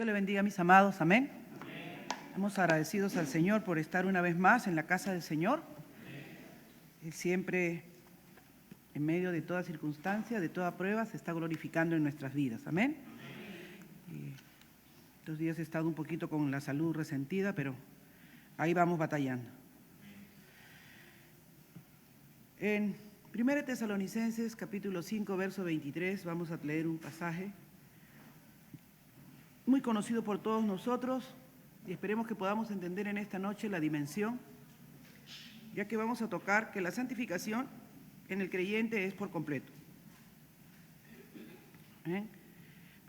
Dios le bendiga, mis amados, amén. Estamos agradecidos al Señor por estar una vez más en la casa del Señor. Él siempre, en medio de toda circunstancia, de toda prueba, se está glorificando en nuestras vidas, amén. Estos días he estado un poquito con la salud resentida, pero ahí vamos batallando. En 1 Tesalonicenses, capítulo 5, verso 23, vamos a leer un pasaje muy conocido por todos nosotros y esperemos que podamos entender en esta noche la dimensión, ya que vamos a tocar que la santificación en el creyente es por completo.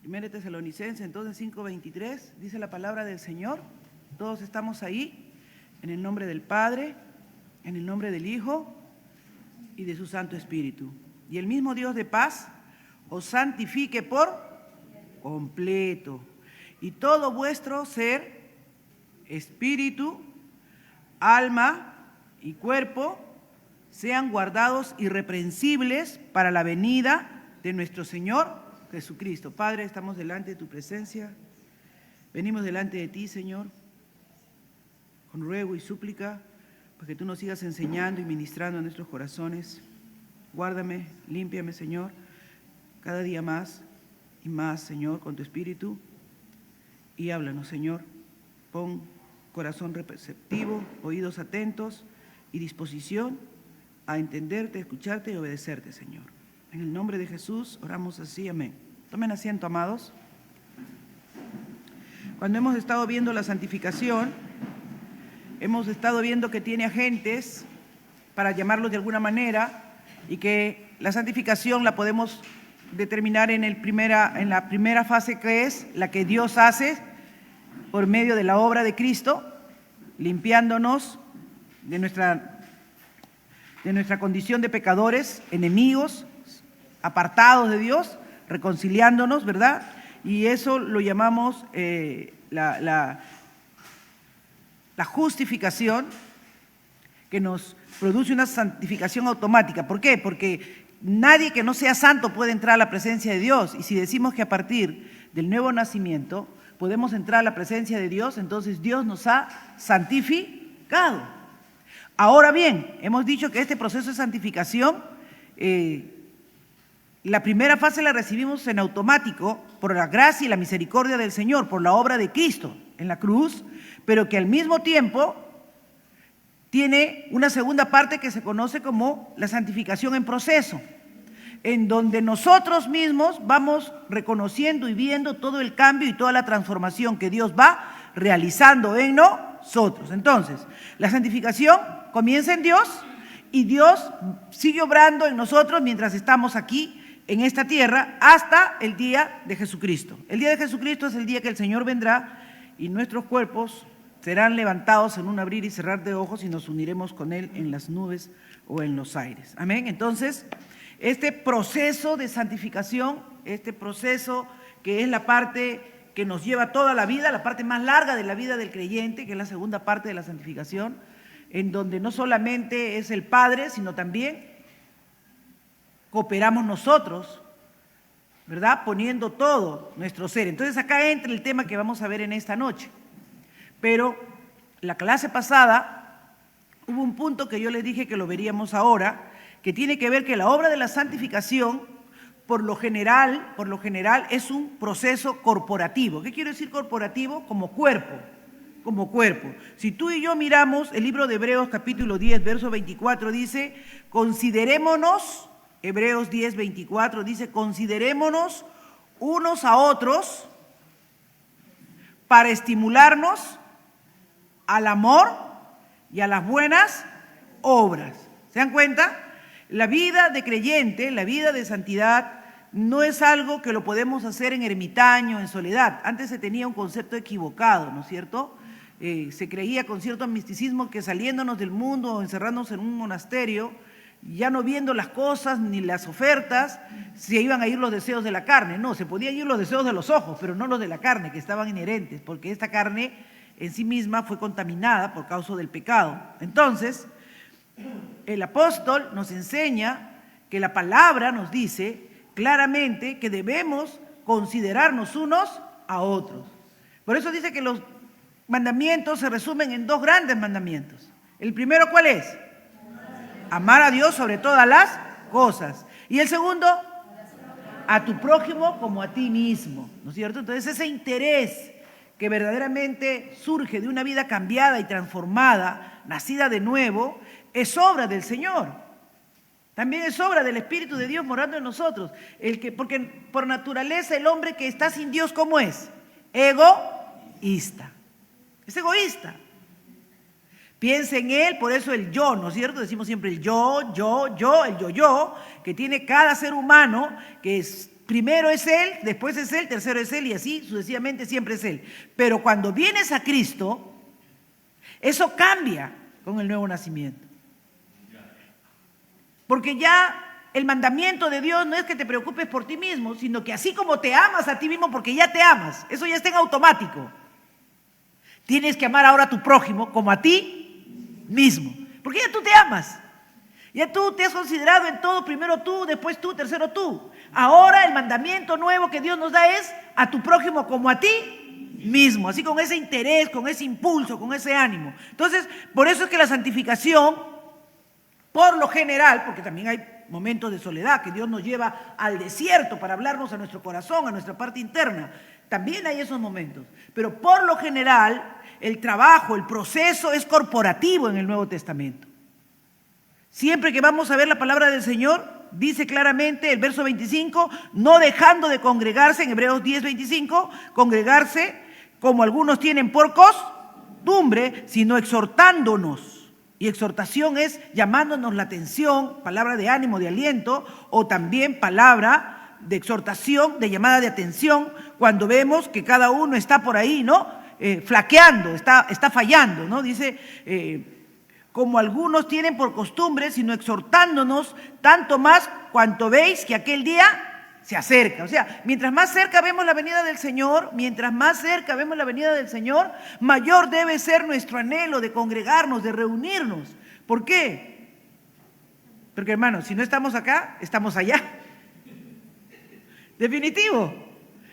1 Tesalonicenses, entonces 5:23, dice la palabra del Señor. Todos estamos ahí, en el nombre del Padre, en el nombre del Hijo y de su Santo Espíritu. Y el mismo Dios de paz os santifique por completo. Y todo vuestro ser, espíritu, alma y cuerpo sean guardados irreprensibles para la venida de nuestro Señor Jesucristo. Padre, estamos delante de tu presencia. Venimos delante de ti, Señor, con ruego y súplica, para que tú nos sigas enseñando y ministrando a nuestros corazones. Guárdame, límpiame, Señor, cada día más y más, Señor, con tu Espíritu. Y háblanos, Señor. Pon corazón receptivo, oídos atentos y disposición a entenderte, escucharte y obedecerte, Señor. En el nombre de Jesús oramos así, amén. Tomen asiento, amados. Cuando hemos estado viendo la santificación, hemos estado viendo que tiene agentes, para llamarlos de alguna manera, y que la santificación la podemos determinar en la primera fase, que es la que Dios hace por medio de la obra de Cristo, limpiándonos de nuestra condición de pecadores, enemigos, apartados de Dios, reconciliándonos, ¿verdad? Y eso lo llamamos la justificación, que nos produce una santificación automática. ¿Por qué? Porque nadie que no sea santo puede entrar a la presencia de Dios. Y si decimos que a partir del nuevo nacimiento podemos entrar a la presencia de Dios, entonces Dios nos ha santificado. Ahora bien, hemos dicho que este proceso de santificación, la primera fase la recibimos en automático por la gracia y la misericordia del Señor, por la obra de Cristo en la cruz, pero que al mismo tiempo tiene una segunda parte que se conoce como la santificación en proceso, en donde nosotros mismos vamos reconociendo y viendo todo el cambio y toda la transformación que Dios va realizando en nosotros. Entonces, la santificación comienza en Dios y Dios sigue obrando en nosotros mientras estamos aquí en esta tierra hasta el día de Jesucristo. El día de Jesucristo es el día que el Señor vendrá y nuestros cuerpos serán levantados en un abrir y cerrar de ojos y nos uniremos con Él en las nubes o en los aires. Amén. Entonces, este proceso de santificación, este proceso que es la parte que nos lleva toda la vida, la parte más larga de la vida del creyente, que es la segunda parte de la santificación, en donde no solamente es el Padre, sino también cooperamos nosotros, ¿verdad? Poniendo todo nuestro ser. Entonces acá entra el tema que vamos a ver en esta noche. Pero la clase pasada hubo un punto que yo les dije que lo veríamos ahora, que tiene que ver que la obra de la santificación, por lo general, es un proceso corporativo. ¿Qué quiero decir corporativo? Como cuerpo. Si tú y yo miramos el libro de Hebreos capítulo 10, verso 24, dice, considerémonos, Hebreos 10, 24, dice, considerémonos unos a otros para estimularnos al amor y a las buenas obras. ¿Se dan cuenta? La vida de creyente, la vida de santidad, no es algo que lo podemos hacer en ermitaño, en soledad. Antes se tenía un concepto equivocado, ¿no es cierto? Se creía con cierto misticismo que saliéndonos del mundo o encerrándonos en un monasterio, ya no viendo las cosas ni las ofertas, se iban a ir los deseos de la carne. No, se podían ir los deseos de los ojos, pero no los de la carne, que estaban inherentes, porque esta carne en sí misma fue contaminada por causa del pecado. Entonces, el apóstol nos enseña que la palabra nos dice claramente que debemos considerarnos unos a otros. Por eso dice que los mandamientos se resumen en dos grandes mandamientos. El primero, ¿cuál es? Amar a Dios sobre todas las cosas. Y el segundo, a tu prójimo como a ti mismo, ¿no es cierto? Entonces ese interés que verdaderamente surge de una vida cambiada y transformada, nacida de nuevo, es obra del Señor. También es obra del Espíritu de Dios morando en nosotros. Porque por naturaleza el hombre que está sin Dios, ¿cómo es? Egoísta. Es egoísta. Piensa en él, por eso el yo, ¿no es cierto? Decimos siempre el yo, el yo, que tiene cada ser humano, que es, primero es él, después es él, tercero es él y así sucesivamente siempre es él. Pero cuando vienes a Cristo, eso cambia con el nuevo nacimiento. Porque ya el mandamiento de Dios no es que te preocupes por ti mismo, sino que así como te amas a ti mismo, porque ya te amas, eso ya está en automático. Tienes que amar ahora a tu prójimo como a ti mismo, porque ya tú te amas, ya tú te has considerado en todo, primero tú, después tú, tercero tú. Ahora el mandamiento nuevo que Dios nos da es a tu prójimo como a ti mismo, así con ese interés, con ese impulso, con ese ánimo. Entonces, por eso es que la santificación, por lo general, porque también hay momentos de soledad que Dios nos lleva al desierto para hablarnos a nuestro corazón, a nuestra parte interna, también hay esos momentos, pero por lo general el trabajo, el proceso es corporativo en el Nuevo Testamento. Siempre que vamos a ver la palabra del Señor, dice claramente el verso 25, no dejando de congregarse, en Hebreos 10:25, congregarse como algunos tienen por costumbre, sino exhortándonos. Y exhortación es llamándonos la atención, palabra de ánimo, de aliento, o también palabra de exhortación, de llamada de atención, cuando vemos que cada uno está por ahí, ¿no? Flaqueando, está fallando, ¿no? Dice, como algunos tienen por costumbre, sino exhortándonos tanto más cuanto veis que aquel día se acerca. O sea, mientras más cerca vemos la venida del Señor, mayor debe ser nuestro anhelo de congregarnos, de reunirnos. ¿Por qué? Porque, hermanos, si no estamos acá, estamos allá. Definitivo.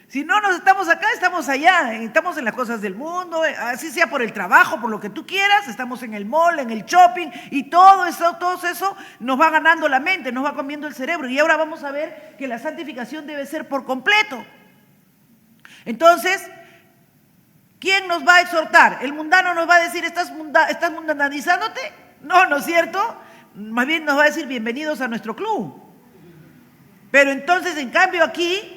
Si no nos estamos acá, estamos allá, estamos en las cosas del mundo, así sea por el trabajo, por lo que tú quieras, estamos en el mall, en el shopping, y todo eso nos va ganando la mente, nos va comiendo el cerebro. Y ahora vamos a ver que la santificación debe ser por completo. Entonces, ¿quién nos va a exhortar? ¿El mundano nos va a decir, estás mundanizándote? No, ¿no es cierto? Más bien nos va a decir, bienvenidos a nuestro club. Pero entonces, en cambio, aquí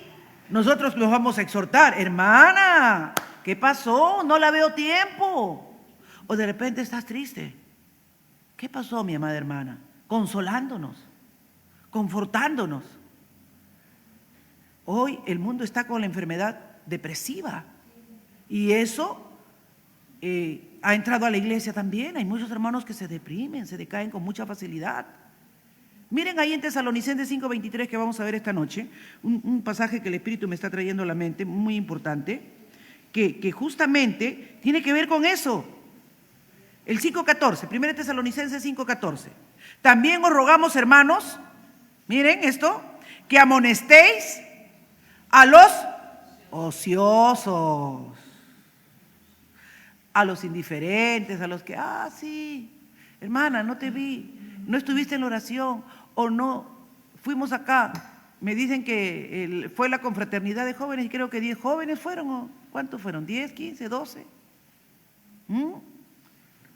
nosotros los vamos a exhortar, hermana, ¿qué pasó? No la veo tiempo. O de repente estás triste. ¿Qué pasó, mi amada hermana? Consolándonos, confortándonos. Hoy el mundo está con la enfermedad depresiva y eso ha entrado a la iglesia también. Hay muchos hermanos que se deprimen, se decaen con mucha facilidad. Miren ahí en Tesalonicenses 5:23 que vamos a ver esta noche, un pasaje que el Espíritu me está trayendo a la mente, muy importante, que justamente tiene que ver con eso. El 5:14, 1 Tesalonicenses 5:14. También os rogamos, hermanos, miren esto, que amonestéis a los ociosos, a los indiferentes, a los que, sí, hermana, no te vi, no estuviste en la oración, o no, fuimos acá, me dicen que fue la confraternidad de jóvenes y creo que 10 jóvenes fueron, ¿o cuántos fueron? ¿10, 15, 12?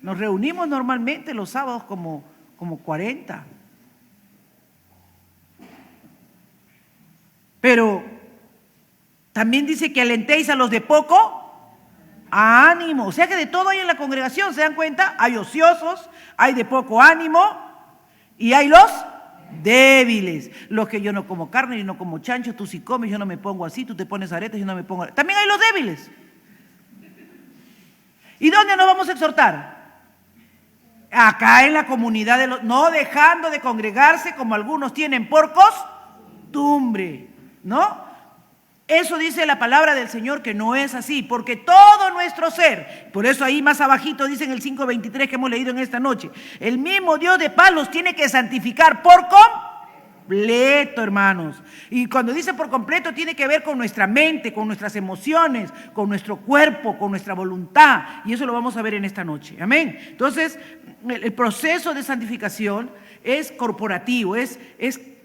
Nos reunimos normalmente los sábados como 40. Pero también dice que alentéis a los de poco ánimo, o sea que de todo hay en la congregación, ¿se dan cuenta? Hay ociosos, hay de poco ánimo y hay los débiles, los que yo no como carne, yo no como chancho, tú sí comes, yo no me pongo así, tú te pones aretes, yo no me pongo aretes. También hay los débiles. ¿Y dónde nos vamos a exhortar? Acá en la comunidad de los, no dejando de congregarse como algunos tienen por costumbre, ¿no? Eso dice la palabra del Señor que no es así, porque todo nuestro ser, por eso ahí más abajito dice en el 5:23 que hemos leído en esta noche, el mismo Dios de paz los tiene que santificar por completo, hermanos. Y cuando dice por completo, tiene que ver con nuestra mente, con nuestras emociones, con nuestro cuerpo, con nuestra voluntad. Y eso lo vamos a ver en esta noche. Amén. Entonces, el proceso de santificación es corporativo, es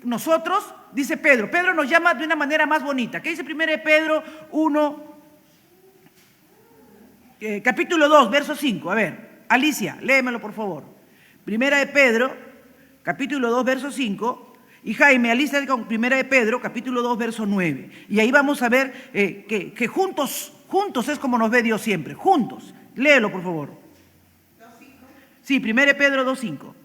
nosotros, dice Pedro. Pedro nos llama de una manera más bonita. ¿Qué dice 1 Pedro 1, capítulo 2, verso 5? A ver, Alicia, léemelo por favor. 1 Pedro, capítulo 2, verso 5. Y Jaime, alístate con 1 Pedro, capítulo 2, verso 9. Y ahí vamos a ver que juntos es como nos ve Dios siempre. Juntos. Léelo, por favor. 2:5. Sí, 1 Pedro 2, 5.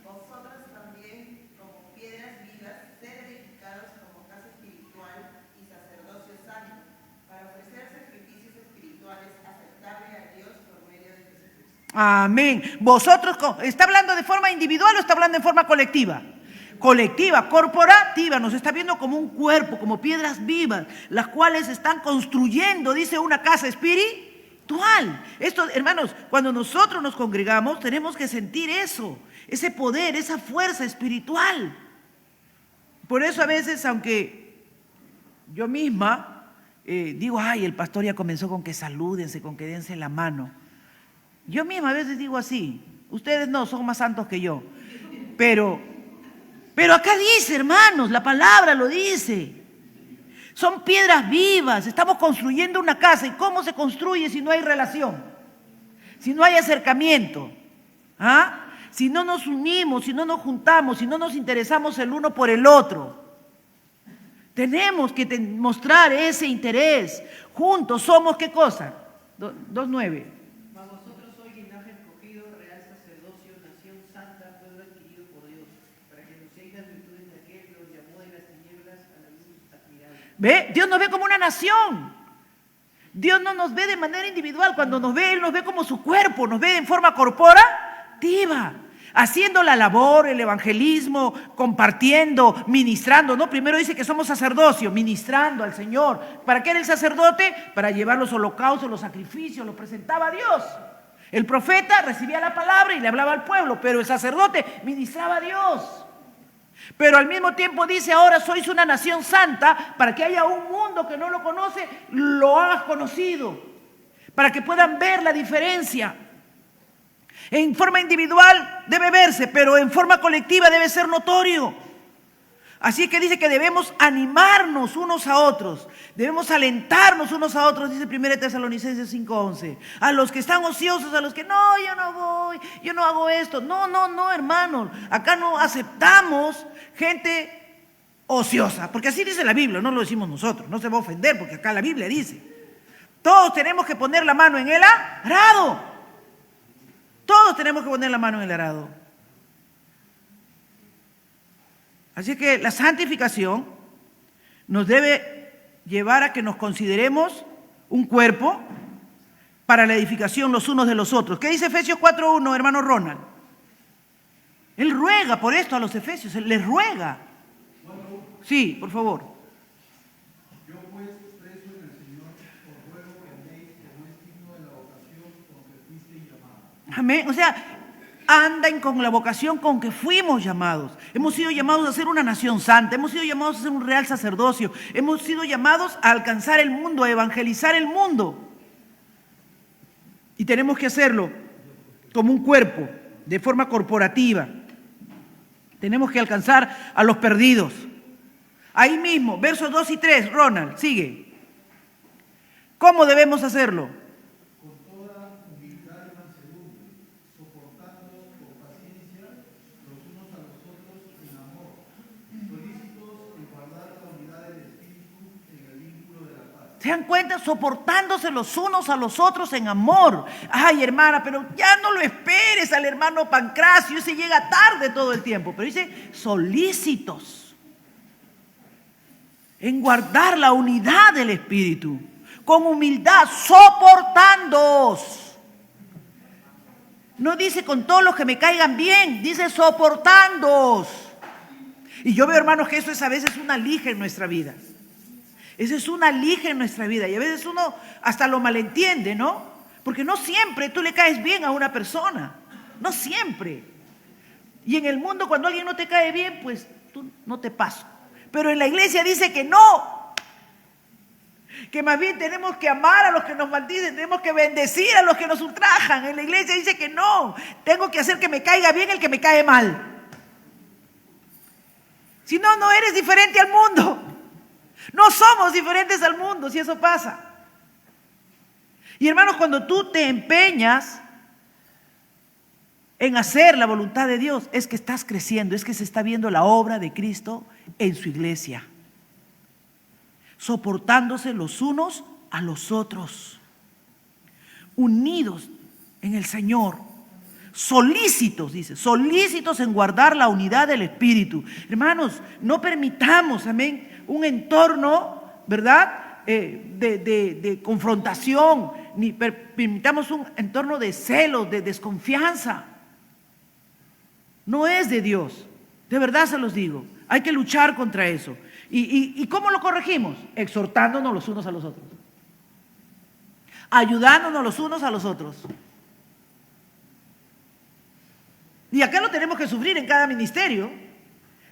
Vosotros también, como piedras vivas, sed edificados como casa espiritual y sacerdocio santo, para ofrecer sacrificios espirituales aceptables a Dios por medio de Jesucristo. Amén. Vosotros, ¿está hablando de forma individual o está hablando en forma colectiva? Colectiva, corporativa, nos está viendo como un cuerpo, como piedras vivas, las cuales están construyendo, dice, una casa espiritual. Esto, hermanos, cuando nosotros nos congregamos, tenemos que sentir eso, ese poder, esa fuerza espiritual. Por eso a veces, aunque yo misma digo, ay, el pastor ya comenzó con que salúdense, con que dense la mano. Yo misma a veces digo así, ustedes no, son más santos que yo, pero acá dice, hermanos, la palabra lo dice. Son piedras vivas, estamos construyendo una casa. ¿Y cómo se construye si no hay relación? Si no hay acercamiento. ¿Ah? Si no nos unimos, si no nos juntamos, si no nos interesamos el uno por el otro. Tenemos que mostrar ese interés. Juntos somos, ¿qué cosa? 2:9. Mas vosotros sois linaje escogido, real sacerdocio, nación santa, pueblo adquirido por Dios, para que anunciéis las virtudes de aquel que os llamó de las tinieblas a la luz admirable. ¿Ve? Dios nos ve como una nación. Dios no nos ve de manera individual. Cuando nos ve, Él nos ve como su cuerpo, nos ve en forma corporativa, haciendo la labor, el evangelismo, compartiendo, ministrando, ¿no? Primero dice que somos sacerdocio, ministrando al Señor. ¿Para qué era el sacerdote? Para llevar los holocaustos, los sacrificios, los presentaba a Dios. El profeta recibía la palabra y le hablaba al pueblo, pero el sacerdote ministraba a Dios. Pero al mismo tiempo dice, ahora sois una nación santa, para que haya un mundo que no lo conoce, lo hagas conocido, para que puedan ver la diferencia. En forma individual debe verse, pero en forma colectiva debe ser notorio. Así que dice que debemos animarnos unos a otros, debemos alentarnos unos a otros, dice 1 Tesalonicenses 5:11. A los que están ociosos, a los que no, yo no voy, yo no hago esto. No, hermanos, acá no aceptamos gente ociosa, porque así dice la Biblia, no lo decimos nosotros, no se va a ofender, porque acá la Biblia dice. Todos tenemos que poner la mano en el arado. Todos tenemos que poner la mano en el arado. Así que la santificación nos debe llevar a que nos consideremos un cuerpo para la edificación los unos de los otros. ¿Qué dice Efesios 4:1, hermano Ronald? Él ruega por esto a los efesios, él les ruega. Sí, por favor. Yo pues, preso en el Señor, os ruego que andéis como es digno de la vocación con que fuisteis llamados. Amén. O sea, anden con la vocación con que fuimos llamados. Hemos sido llamados a ser una nación santa, hemos sido llamados a ser un real sacerdocio, hemos sido llamados a alcanzar el mundo, a evangelizar el mundo. Y tenemos que hacerlo como un cuerpo, de forma corporativa. Tenemos que alcanzar a los perdidos. Ahí mismo, versos 2 y 3, Ronald, sigue. ¿Cómo debemos hacerlo? Con toda humildad y mansedumbre, soportándoos con paciencia los unos a los otros en amor, solícitos en guardar la unidad del Espíritu en el vínculo de la paz. ¿Se dan cuenta? Soportándose los unos a los otros en amor. Ay, hermana, pero ya no lo esperes al hermano Pancracio, ese llega tarde todo el tiempo. Pero dice, solícitos en guardar la unidad del Espíritu, con humildad, soportándoos. No dice con todos los que me caigan bien, dice soportándoos. Y yo veo, hermanos, que eso es a veces una lija en nuestra vida. Eso es una lija en nuestra vida y a veces uno hasta lo malentiende, ¿no? Porque no siempre tú le caes bien a una persona, no siempre. Y en el mundo, cuando alguien no te cae bien, pues tú no te paso. Pero en la iglesia dice que no. Que más bien tenemos que amar a los que nos maldicen, tenemos que bendecir a los que nos ultrajan. En la iglesia dice que no. Tengo que hacer que me caiga bien el que me cae mal. Si no, no eres diferente al mundo. No somos diferentes al mundo, si eso pasa. Y hermanos, cuando tú te empeñas en hacer la voluntad de Dios, es que estás creciendo, es que se está viendo la obra de Cristo en su iglesia, soportándose los unos a los otros, unidos en el Señor, solícitos, dice, solícitos en guardar la unidad del Espíritu. Hermanos, no permitamos, amén, un entorno, ¿verdad?, de confrontación, ni permitamos un entorno de celos, de desconfianza. No es de Dios, de verdad se los digo. Hay que luchar contra eso. ¿Y cómo lo corregimos? Exhortándonos los unos a los otros, ayudándonos los unos a los otros. Y acá lo tenemos que sufrir en cada ministerio.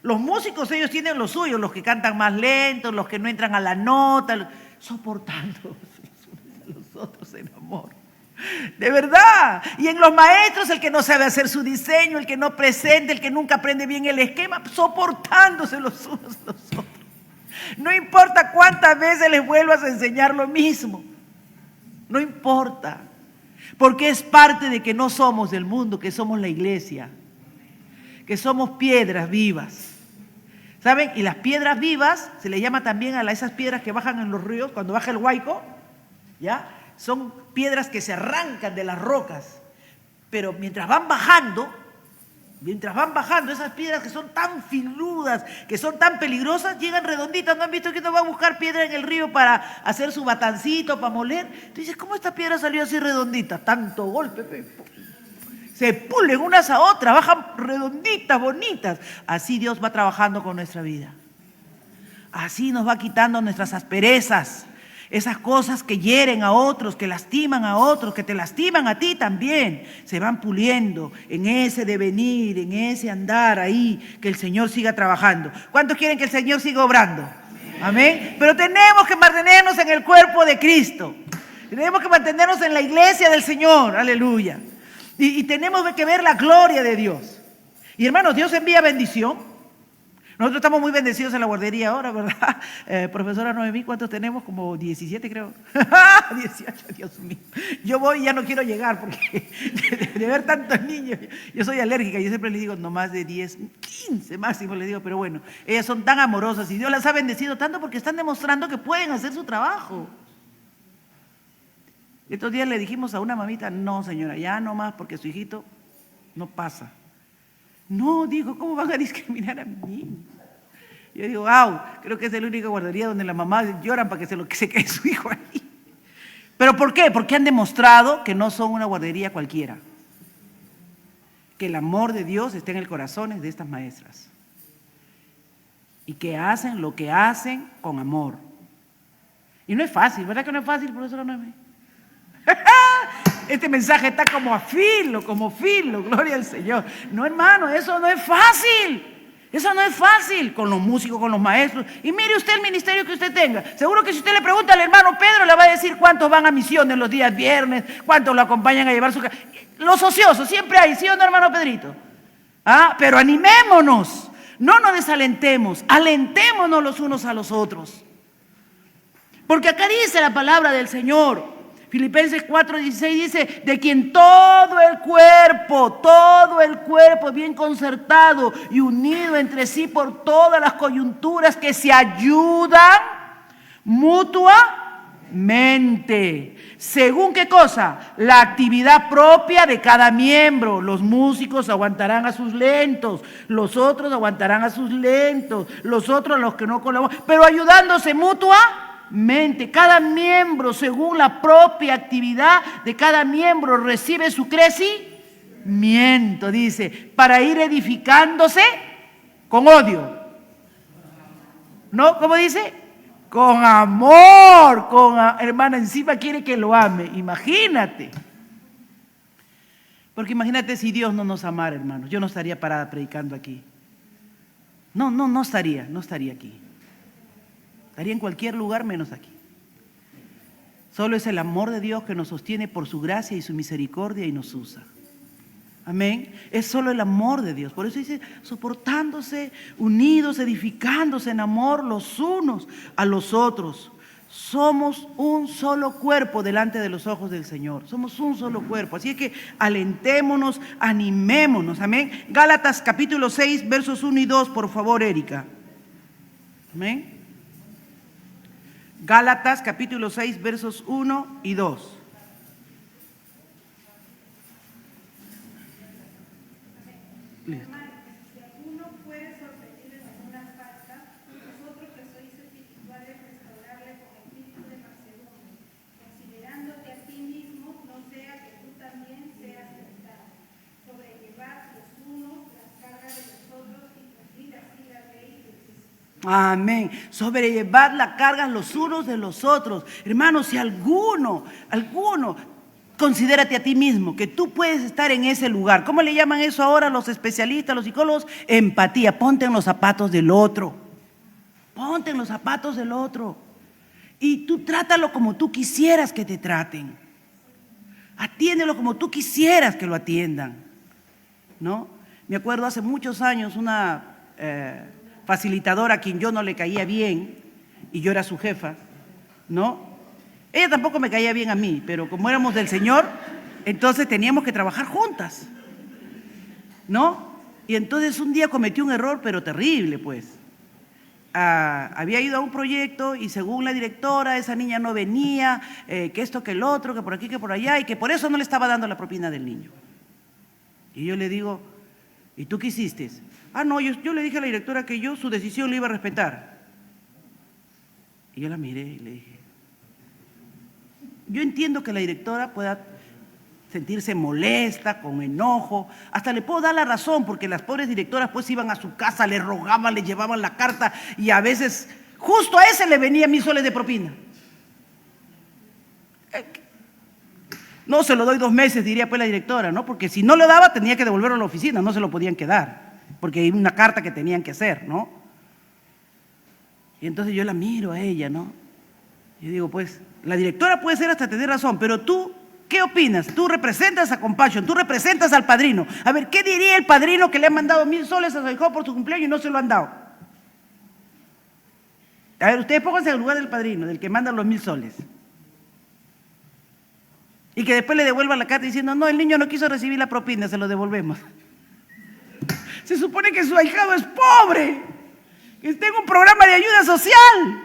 Los músicos, ellos tienen lo suyo, los que cantan más lentos, los que no entran a la nota, soportando los unos a los otros en amor. De verdad. Y en los maestros, el que no sabe hacer su diseño, el que no presenta, el que nunca aprende bien el esquema, soportándose los unos a los otros. No importa cuántas veces les vuelvas a enseñar lo mismo. No importa. Porque es parte de que no somos del mundo, que somos la iglesia. Que somos piedras vivas. ¿Saben? Y las piedras vivas, se le llama también a esas piedras que bajan en los ríos, cuando baja el Huayco, ¿ya? Son piedras que se arrancan de las rocas. Pero mientras van bajando, esas piedras que son tan filudas, que son tan peligrosas, llegan redonditas. ¿No han visto que uno va a buscar piedra en el río para hacer su batancito, para moler? Tú dices, ¿cómo esta piedra salió así redondita? Tanto golpe, se pulen unas a otras, bajan redonditas, bonitas. Así Dios va trabajando con nuestra vida. Así nos va quitando nuestras asperezas, esas cosas que hieren a otros, que lastiman a otros, que te lastiman a ti también. Se van puliendo en ese devenir, en ese andar ahí, que el Señor siga trabajando. ¿Cuántos quieren que el Señor siga obrando? Amén. Pero tenemos que mantenernos en el cuerpo de Cristo. Tenemos que mantenernos en la iglesia del Señor. Aleluya. Y tenemos que ver la gloria de Dios. Y hermanos, Dios envía bendición. Nosotros estamos muy bendecidos en la guardería ahora, ¿verdad? Profesora Noemí, ¿cuántos tenemos? Como 17 creo. 18, Dios mío. Yo voy y ya no quiero llegar porque de ver tantos niños. Yo soy alérgica, yo siempre les digo no más de 10, 15 máximo les digo, pero bueno, ellas son tan amorosas y Dios las ha bendecido tanto porque están demostrando que pueden hacer su trabajo. Estos días le dijimos a una mamita, no señora, ya no más porque su hijito no pasa. No, digo, ¿cómo van a discriminar a mi niño? Yo digo, wow, creo que es la única guardería donde las mamás lloran para que se quede su hijo ahí. ¿Pero por qué? Porque han demostrado que no son una guardería cualquiera. Que el amor de Dios está en el corazón de estas maestras. Y que hacen lo que hacen con amor. Y no es fácil, ¿verdad que no es fácil, profesora Noemí? Este mensaje está como filo, gloria al Señor. No, hermano, eso no es fácil. Eso no es fácil con los músicos, con los maestros. Y mire usted el ministerio que usted tenga. Seguro que si usted le pregunta al hermano Pedro, le va a decir cuántos van a misiones los días viernes, cuántos lo acompañan a llevar su casa. Los ociosos, siempre hay, ¿sí o no, hermano Pedrito? Pero animémonos, no nos desalentemos, alentémonos los unos a los otros. Porque acá dice la palabra del Señor. Filipenses 4:16 dice, de quien todo el cuerpo bien concertado y unido entre sí por todas las coyunturas que se ayudan mutuamente. ¿Según qué cosa? La actividad propia de cada miembro. Los músicos aguantarán a sus lentos, los otros aguantarán a sus lentos, los otros a los que no colaboran, pero ayudándose mutuamente. Cada miembro, según la propia actividad de cada miembro, recibe su crecimiento, dice, para ir edificándose con odio. ¿No? ¿Cómo dice? Con amor. Hermana, encima quiere que lo ame. Imagínate. Porque imagínate si Dios no nos amara, hermanos. Yo no estaría parada predicando aquí. No estaría aquí. Estaría en cualquier lugar menos aquí. Solo es el amor de Dios que nos sostiene por su gracia y su misericordia y nos usa. Amén. Es solo el amor de Dios. Por eso dice, soportándose, unidos, edificándose en amor los unos a los otros. Somos un solo cuerpo delante de los ojos del Señor. Somos un solo cuerpo. Así es que alentémonos, animémonos. Amén. Gálatas capítulo 6, versos 1 y 2, por favor, Erika. Amén. Gálatas capítulo 6, versos 1 y 2. Hermanos, si alguno fuere sorprendido en alguna falta, vosotros que sois espirituales, restaurarle con espíritu de mansedumbre, considerándote a ti mismo, no sea que tú también seas tentado. Sobrellevad los unos las cargas de los otros y cumplid así la ley de Cristo. Amén. Sobrellevad la carga los unos de los otros. Hermanos, si alguno, considérate a ti mismo, que tú puedes estar en ese lugar. ¿Cómo le llaman eso ahora los especialistas, los psicólogos? Empatía. Ponte en los zapatos del otro. Ponte en los zapatos del otro. Y tú trátalo como tú quisieras que te traten. Atiéndelo como tú quisieras que lo atiendan. ¿No? Me acuerdo hace muchos años una facilitadora a quien yo no le caía bien, y yo era su jefa, ¿no? Ella tampoco me caía bien a mí, pero como éramos del Señor, entonces teníamos que trabajar juntas, ¿no? Y entonces un día cometí un error, pero terrible, pues. Había ido a un proyecto y según la directora, esa niña no venía, que esto, que el otro, que por aquí, que por allá, y que por eso no le estaba dando la propina del niño. Y yo le digo, ¿y tú qué hiciste? No, yo le dije a la directora que yo su decisión le iba a respetar. Y yo la miré y le dije, yo entiendo que la directora pueda sentirse molesta, con enojo, hasta le puedo dar la razón, porque las pobres directoras pues iban a su casa, le rogaban, le llevaban la carta y a veces justo a ese le venía 1,000 soles de propina. No se lo doy 2 meses, diría pues la directora, ¿no? Porque si no lo daba tenía que devolverlo a la oficina, no se lo podían quedar, porque hay una carta que tenían que hacer, ¿no? Y entonces yo la miro a ella, ¿no? Y digo, pues, la directora puede ser hasta tener razón, pero tú, ¿qué opinas? Tú representas a Compassion, tú representas al padrino. A ver, ¿qué diría el padrino que le han mandado 1,000 soles a su hijo por su cumpleaños y no se lo han dado? A ver, ustedes pónganse en el lugar del padrino, del que manda los 1,000 soles. Y que después le devuelvan la carta diciendo, no, el niño no quiso recibir la propina, se lo devolvemos. Se supone que su ahijado es pobre, que está en un programa de ayuda social.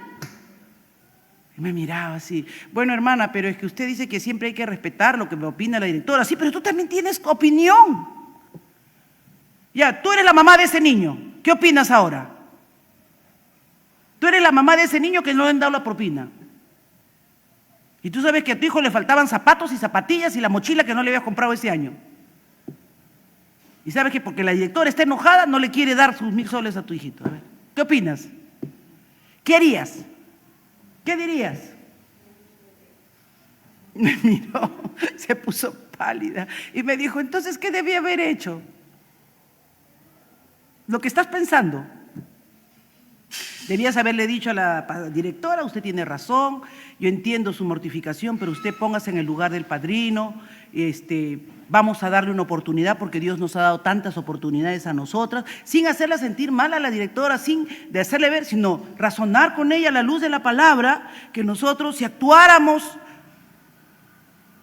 Y me miraba así, bueno, hermana, pero es que usted dice que siempre hay que respetar lo que me opina la directora. Sí, pero tú también tienes opinión. Ya, tú eres la mamá de ese niño, ¿qué opinas ahora? Tú eres la mamá de ese niño que no le han dado la propina. Y tú sabes que a tu hijo le faltaban zapatos y zapatillas y la mochila que no le habías comprado ese año. Y sabes que porque la directora está enojada no le quiere dar sus 1,000 soles a tu hijito. A ver, ¿qué opinas? ¿Qué harías? ¿Qué dirías? Me miró, se puso pálida y me dijo, entonces, ¿qué debía haber hecho? Lo que estás pensando. Debías haberle dicho a la directora, usted tiene razón, yo entiendo su mortificación, pero usted póngase en el lugar del padrino, vamos a darle una oportunidad porque Dios nos ha dado tantas oportunidades a nosotras, sin hacerla sentir mal a la directora, sin de hacerle ver, sino razonar con ella a la luz de la palabra, que nosotros si actuáramos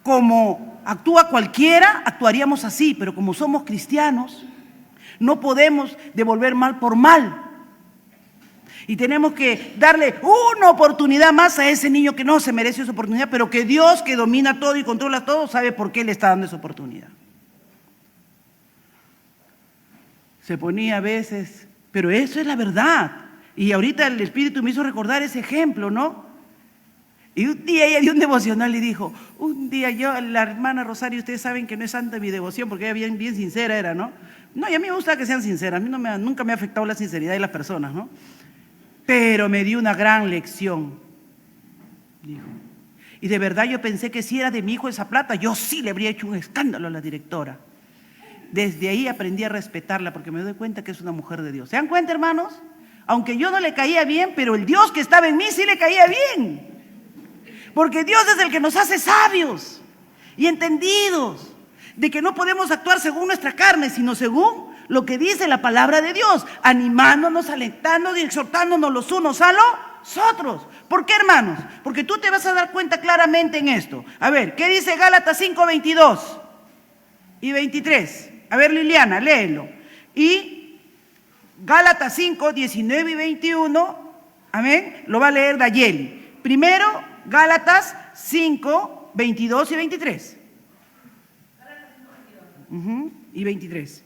como actúa cualquiera, actuaríamos así, pero como somos cristianos, no podemos devolver mal por mal. Y tenemos que darle una oportunidad más a ese niño que no se merece esa oportunidad, pero que Dios, que domina todo y controla todo, sabe por qué le está dando esa oportunidad. Se ponía a veces, pero eso es la verdad. Y ahorita el Espíritu me hizo recordar ese ejemplo, ¿no? Y un día ella dio un devocional y dijo, un día yo, la hermana Rosario, ustedes saben que no es santa mi devoción porque ella bien sincera era, ¿no? No, y a mí me gusta que sean sinceras, a mí nunca me ha afectado la sinceridad de las personas, ¿no? Pero me dio una gran lección, dijo. Y de verdad yo pensé que si era de mi hijo esa plata, yo sí le habría hecho un escándalo a la directora. desde ahí aprendí a respetarla porque me doy cuenta que es una mujer de Dios. ¿Se dan cuenta, hermanos? Aunque yo no le caía bien, pero el Dios que estaba en mí sí le caía bien. Porque Dios es el que nos hace sabios y entendidos de que no podemos actuar según nuestra carne, sino según lo que dice la palabra de Dios, animándonos, alentándonos y exhortándonos los unos a los otros. ¿Por qué, hermanos? Porque tú te vas a dar cuenta claramente en esto. A ver, ¿qué dice Gálatas 5, 22 y 23? A ver, Liliana, léelo. Y Gálatas 5, 19 y 21, amén, lo va a leer Dayeli. Primero, Gálatas 5, 22 y 23. Y 23.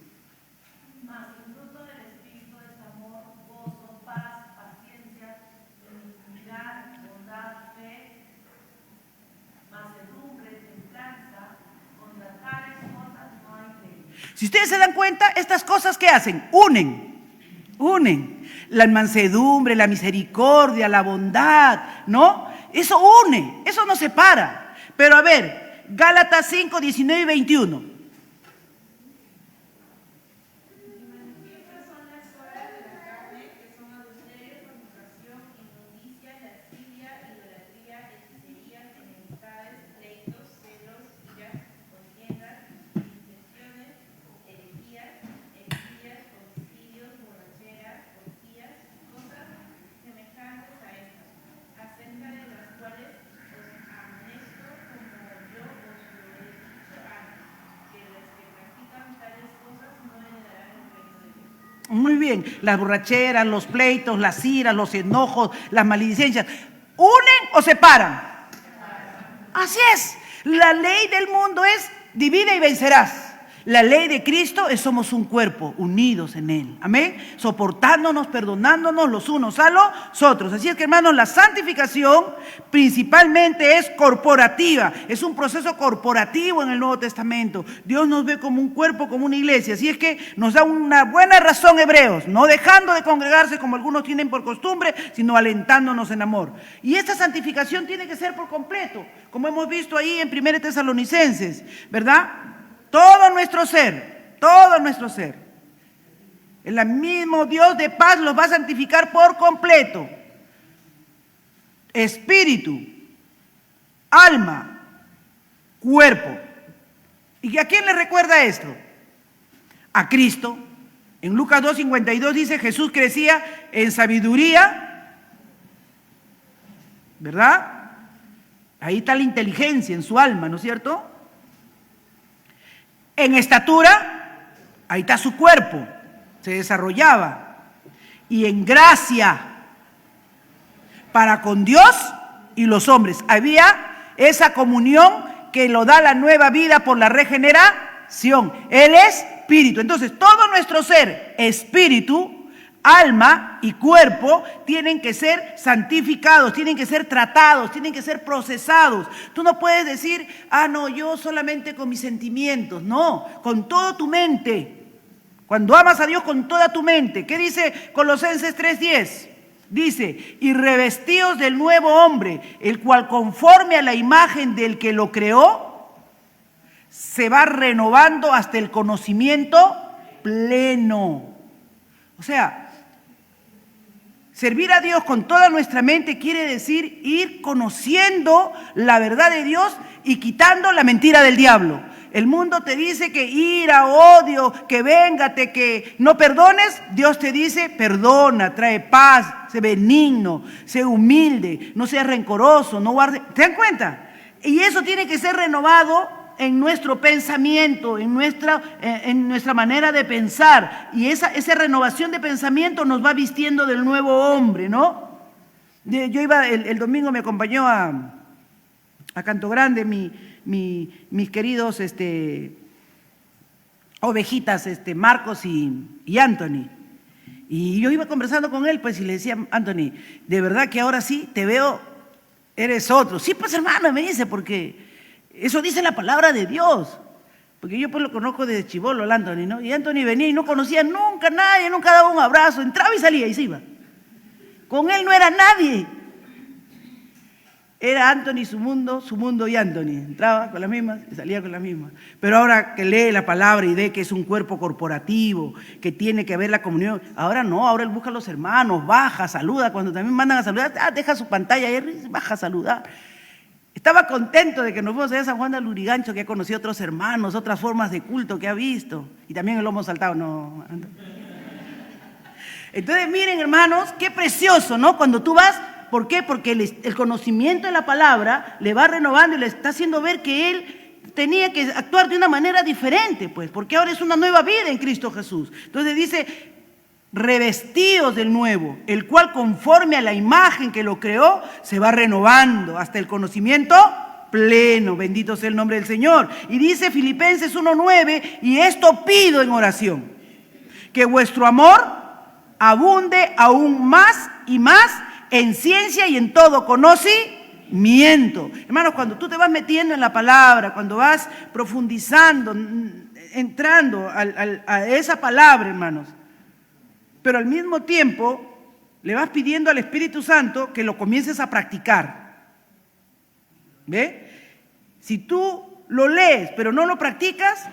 Mas el fruto del Espíritu es amor, gozo, paz, paciencia, benignidad, bondad, fe, mansedumbre, templanza. Contra tales cosas no hay ley. Si ustedes se dan cuenta, estas cosas ¿qué hacen? Unen. La mansedumbre, la misericordia, la bondad, ¿no? Eso une, eso nos separa. Pero a ver, Gálatas 5, 19 y 21. Muy bien, las borracheras, los pleitos, las iras, los enojos, las maledicencias, ¿unen o separan? Así es, la ley del mundo es divide y vencerás. La ley de Cristo es somos un cuerpo, unidos en Él, amén, soportándonos, perdonándonos los unos a los otros. Así es que, hermanos, la santificación principalmente es corporativa, es un proceso corporativo en el Nuevo Testamento. Dios nos ve como un cuerpo, como una iglesia, así es que nos da una buena razón Hebreos, no dejando de congregarse como algunos tienen por costumbre, sino alentándonos en amor. Y esta santificación tiene que ser por completo, como hemos visto ahí en 1 Tesalonicenses, ¿verdad? Todo nuestro ser. El mismo Dios de paz los va a santificar por completo. Espíritu, alma, cuerpo. ¿Y a quién le recuerda esto? A Cristo. En Lucas 2:52 dice, Jesús crecía en sabiduría, ¿verdad? Ahí está la inteligencia en su alma, ¿no es cierto? En estatura, ahí está su cuerpo, se desarrollaba. Y en gracia, para con Dios y los hombres. Había esa comunión que lo da la nueva vida por la regeneración. El espíritu. Entonces, todo nuestro ser, espíritu, alma y cuerpo tienen que ser santificados, tienen que ser tratados, tienen que ser procesados. Tú no puedes decir, no, yo solamente con mis sentimientos. No, con toda tu mente. Cuando amas a Dios con toda tu mente. ¿Qué dice Colosenses 3:10? Dice, y revestidos del nuevo hombre, el cual conforme a la imagen del que lo creó, se va renovando hasta el conocimiento pleno. O sea, servir a Dios con toda nuestra mente quiere decir ir conociendo la verdad de Dios y quitando la mentira del diablo. El mundo te dice que ira, odio, que véngate, que no perdones. Dios te dice, perdona, trae paz, sé benigno, sé humilde, no seas rencoroso, no guardes. ¿Te dan cuenta? Y eso tiene que ser renovado en nuestro pensamiento, en nuestra manera de pensar. Y esa renovación de pensamiento nos va vistiendo del nuevo hombre, ¿no? Yo iba, el domingo me acompañó a Canto Grande mis queridos ovejitas, Marcos y Anthony. Y yo iba conversando con él, pues, y le decía, Anthony, de verdad que ahora sí te veo, eres otro. Sí, pues, hermano, me dice, porque eso dice la palabra de Dios. Porque yo pues lo conozco desde chibolo, el Anthony, ¿no? Y Anthony venía y no conocía nunca a nadie, nunca daba un abrazo, entraba y salía y se iba. Con él no era nadie. Era Anthony su mundo y Anthony. Entraba con las mismas y salía con las mismas. Pero ahora que lee la palabra y ve que es un cuerpo corporativo, que tiene que ver la comunión, ahora no, ahora él busca a los hermanos, baja, saluda, cuando también mandan a saludar, deja su pantalla ahí, baja a saludar. Estaba contento de que nos fuimos a San Juan de Lurigancho, que ha conocido otros hermanos, otras formas de culto que ha visto. Y también el lomo saltado, no. Entonces, miren, hermanos, qué precioso, ¿no? Cuando tú vas, ¿por qué? Porque el conocimiento de la palabra le va renovando y le está haciendo ver que él tenía que actuar de una manera diferente, pues, porque ahora es una nueva vida en Cristo Jesús. Entonces dice, revestidos del nuevo, el cual conforme a la imagen que lo creó, se va renovando hasta el conocimiento pleno. Bendito sea el nombre del Señor. Y dice Filipenses 1:9, y esto pido en oración, que vuestro amor abunde aún más y más en ciencia y en todo conocimiento. Hermanos, cuando tú te vas metiendo en la palabra, cuando vas profundizando, entrando a esa palabra, hermanos, pero al mismo tiempo le vas pidiendo al Espíritu Santo que lo comiences a practicar. ¿Ve? Si tú lo lees pero no lo practicas,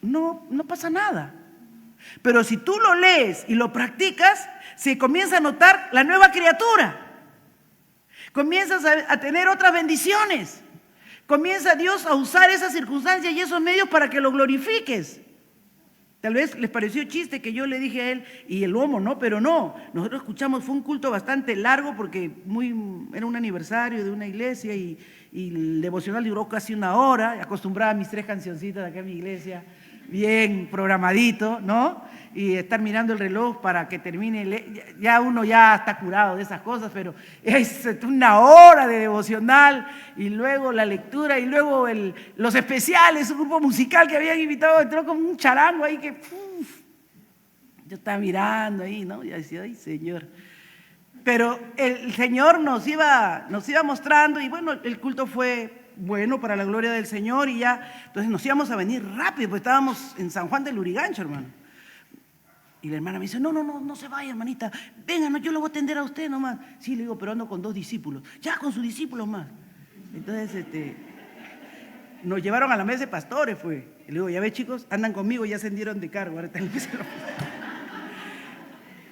no pasa nada. Pero si tú lo lees y lo practicas, se comienza a notar la nueva criatura. Comienzas a tener otras bendiciones. Comienza Dios a usar esas circunstancias y esos medios para que lo glorifiques. Tal vez les pareció chiste que yo le dije a él, y el lomo, ¿no? Pero no, nosotros escuchamos, fue un culto bastante largo porque era un aniversario de una iglesia y el devocional duró casi 1 hora, acostumbraba a mis 3 cancioncitas de acá en mi iglesia, bien programadito, ¿no? Y estar mirando el reloj para que termine, ya uno ya está curado de esas cosas, pero es 1 hora de devocional y luego la lectura y luego los especiales, un grupo musical que habían invitado, entró como un charango ahí que yo estaba mirando ahí, ¿no? Y decía, ay Señor. Pero el Señor nos iba mostrando y bueno, el culto fue bueno para la gloria del Señor y ya, entonces nos íbamos a venir rápido, pues estábamos en San Juan de Lurigancho, hermano. Y la hermana me dice, no se vaya, hermanita, venga, no, yo lo voy a atender a usted nomás. Sí, le digo, pero ando con 2 discípulos, ya con sus discípulos más. Entonces, nos llevaron a la mesa de pastores, fue. Y le digo, ya ve chicos, andan conmigo, ya ascendieron de cargo, ahora están empezando.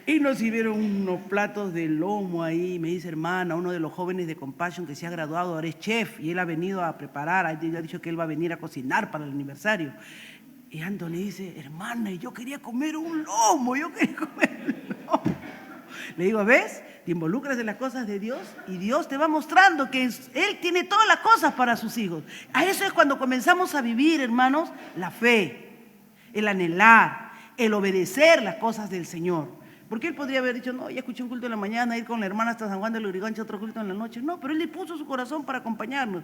Y nos sirvieron unos platos de lomo ahí, me dice, hermana, uno de los jóvenes de Compassion que se ha graduado ahora es chef y él ha venido a preparar, ha dicho que él va a venir a cocinar para el aniversario. Y Anthony dice, hermana, yo quería comer un lomo, Le digo, ¿ves? Te involucras en las cosas de Dios y Dios te va mostrando que Él tiene todas las cosas para sus hijos. A eso es cuando comenzamos a vivir, hermanos, la fe, el anhelar, el obedecer las cosas del Señor. Porque él podría haber dicho, no, ya escuché un culto en la mañana, ir con la hermana hasta San Juan de Lurigancho, otro culto en la noche. No, pero él le puso su corazón para acompañarnos.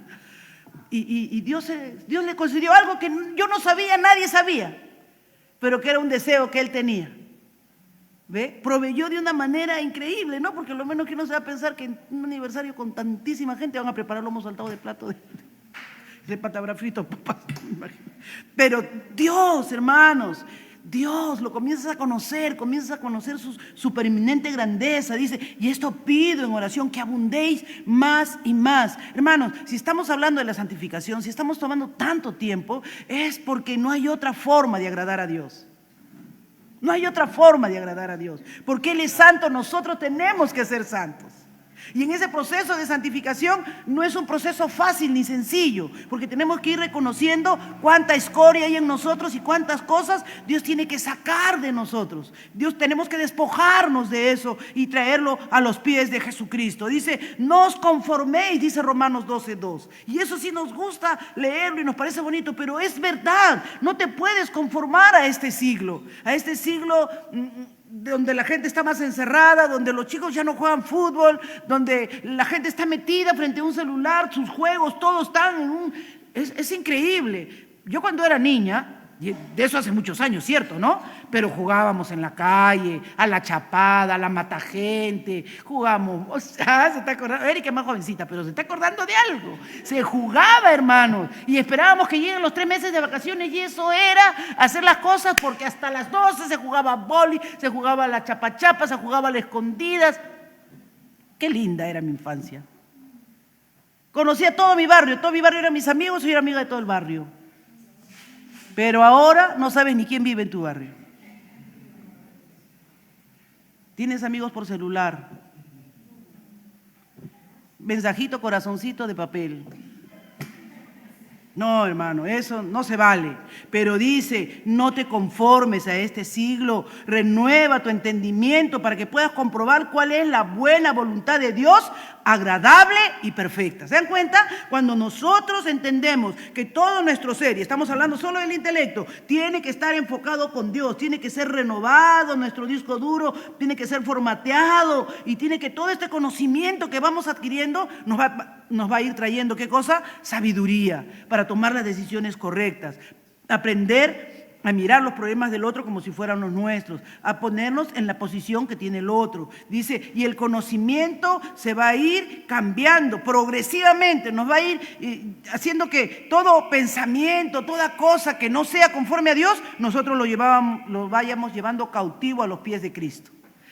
Y Dios le concedió algo que yo no sabía, nadie sabía, pero que era un deseo que él tenía. ¿Ve? Proveyó de una manera increíble, ¿no? Porque lo menos que uno se va a pensar que en un aniversario con tantísima gente van a preparar lomo saltado de plato de patabra frito. Pero Dios, hermanos, Dios lo comienzas a conocer su preeminente grandeza, dice, y esto pido en oración, que abundéis más y más. Hermanos, si estamos hablando de la santificación, si estamos tomando tanto tiempo, es porque no hay otra forma de agradar a Dios. No hay otra forma de agradar a Dios. Porque Él es santo, nosotros tenemos que ser santos. Y en ese proceso de santificación no es un proceso fácil ni sencillo, porque tenemos que ir reconociendo cuánta escoria hay en nosotros y cuántas cosas Dios tiene que sacar de nosotros. Tenemos que despojarnos de eso y traerlo a los pies de Jesucristo. Dice, no os conforméis, dice Romanos 12:2. Y eso sí nos gusta leerlo y nos parece bonito, pero es verdad. No te puedes conformar a este siglo donde la gente está más encerrada, donde los chicos ya no juegan fútbol, donde la gente está metida frente a un celular, sus juegos, todos están es increíble. Yo cuando era niña, y de eso hace muchos años, ¿cierto, no? Pero jugábamos en la calle, a la chapada, a la matagente, jugábamos, se está acordando, Erika es más jovencita, pero se está acordando de algo. Se jugaba, hermanos, y esperábamos que lleguen los 3 meses de vacaciones y eso era hacer las cosas porque hasta las 12 se jugaba boli, se jugaba la chapa-chapa, se jugaba a las escondidas. Qué linda era mi infancia. Conocía todo mi barrio eran mis amigos, yo era amiga de todo el barrio. Pero ahora no sabes ni quién vive en tu barrio. Tienes amigos por celular, mensajito, corazoncito de papel. No, hermano, eso no se vale. Pero dice, no te conformes a este siglo, renueva tu entendimiento para que puedas comprobar cuál es la buena voluntad de Dios, agradable y perfecta. ¿Se dan cuenta? Cuando nosotros entendemos que todo nuestro ser, y estamos hablando solo del intelecto, tiene que estar enfocado con Dios, tiene que ser renovado nuestro disco duro, tiene que ser formateado y tiene que todo este conocimiento que vamos adquiriendo nos va a ir trayendo, ¿qué cosa? Sabiduría para tomar las decisiones correctas, aprender a mirar los problemas del otro como si fueran los nuestros, a ponernos en la posición que tiene el otro. Dice, y el conocimiento se va a ir cambiando progresivamente, nos va a ir haciendo que todo pensamiento, toda cosa que no sea conforme a Dios, nosotros lo vayamos llevando cautivo a los pies de Cristo.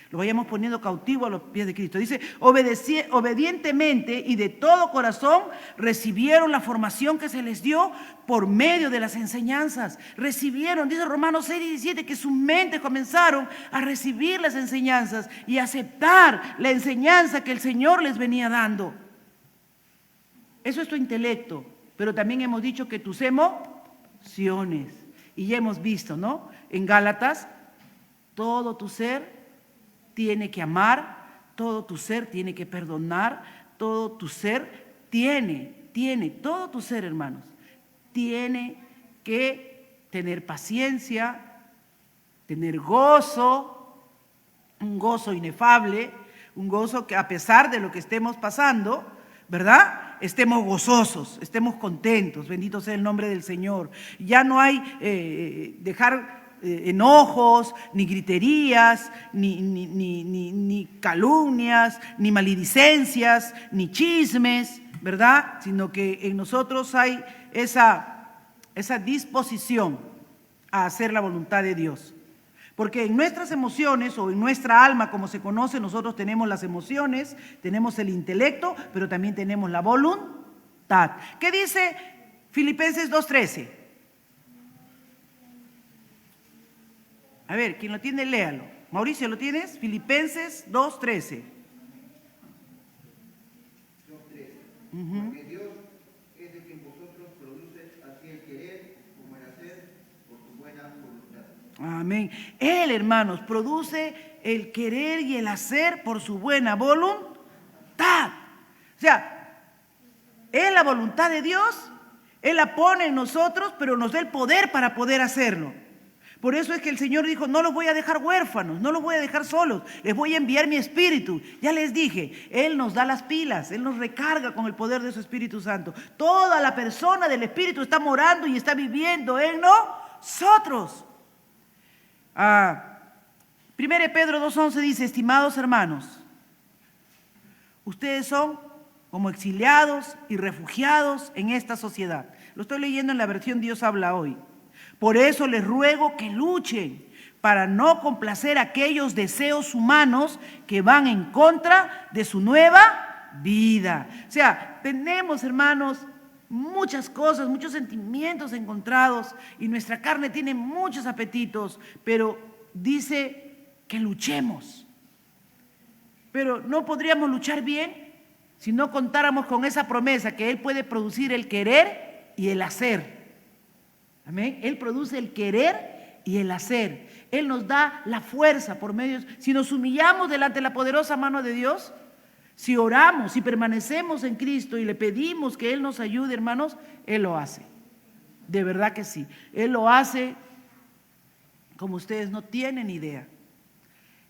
Lo vayamos poniendo cautivo a los pies de Cristo. Dice, obedientemente y de todo corazón recibieron la formación que se les dio por medio de las enseñanzas. Recibieron, dice Romanos 6 y 17, que sus mentes comenzaron a recibir las enseñanzas y a aceptar la enseñanza que el Señor les venía dando. Eso es tu intelecto, pero también hemos dicho que tus emociones. Y ya hemos visto, ¿no? En Gálatas, todo tu ser tiene que amar, todo tu ser tiene que perdonar, todo tu ser todo tu ser, hermanos, tiene que tener paciencia, tener gozo, un gozo inefable, un gozo que a pesar de lo que estemos pasando, ¿verdad? Estemos gozosos, estemos contentos, bendito sea el nombre del Señor. Ya no hay dejar enojos, ni griterías, ni calumnias, ni maledicencias, ni chismes, ¿verdad? Sino que en nosotros hay esa disposición a hacer la voluntad de Dios. Porque en nuestras emociones o en nuestra alma, como se conoce, nosotros tenemos las emociones, tenemos el intelecto, pero también tenemos la voluntad. ¿Qué dice Filipenses 2:13? A ver, quien lo tiene, léalo. Mauricio, ¿lo tienes? Filipenses 2:13. Porque Dios es de quien vosotros produce así el querer como el hacer por su buena voluntad. Amén. Él, hermanos, produce el querer y el hacer por su buena voluntad. O sea, es la voluntad de Dios, Él la pone en nosotros, pero nos da el poder para poder hacerlo. Por eso es que el Señor dijo, no los voy a dejar huérfanos, no los voy a dejar solos, les voy a enviar mi Espíritu. Ya les dije, Él nos da las pilas, Él nos recarga con el poder de su Espíritu Santo. Toda la persona del Espíritu está morando y está viviendo en nosotros. 1 Pedro 2:11 dice, estimados hermanos, ustedes son como exiliados y refugiados en esta sociedad. Lo estoy leyendo en la versión Dios habla hoy. Por eso les ruego que luchen para no complacer aquellos deseos humanos que van en contra de su nueva vida. O sea, tenemos, hermanos, muchas cosas, muchos sentimientos encontrados y nuestra carne tiene muchos apetitos, pero dice que luchemos. Pero no podríamos luchar bien si no contáramos con esa promesa que Él puede producir el querer y el hacer. Amén. Él produce el querer y el hacer. Él nos da la fuerza por medio. Si nos humillamos delante de la poderosa mano de Dios, si oramos, si permanecemos en Cristo y le pedimos que Él nos ayude, hermanos, Él lo hace. De verdad que sí. Él lo hace como ustedes no tienen idea.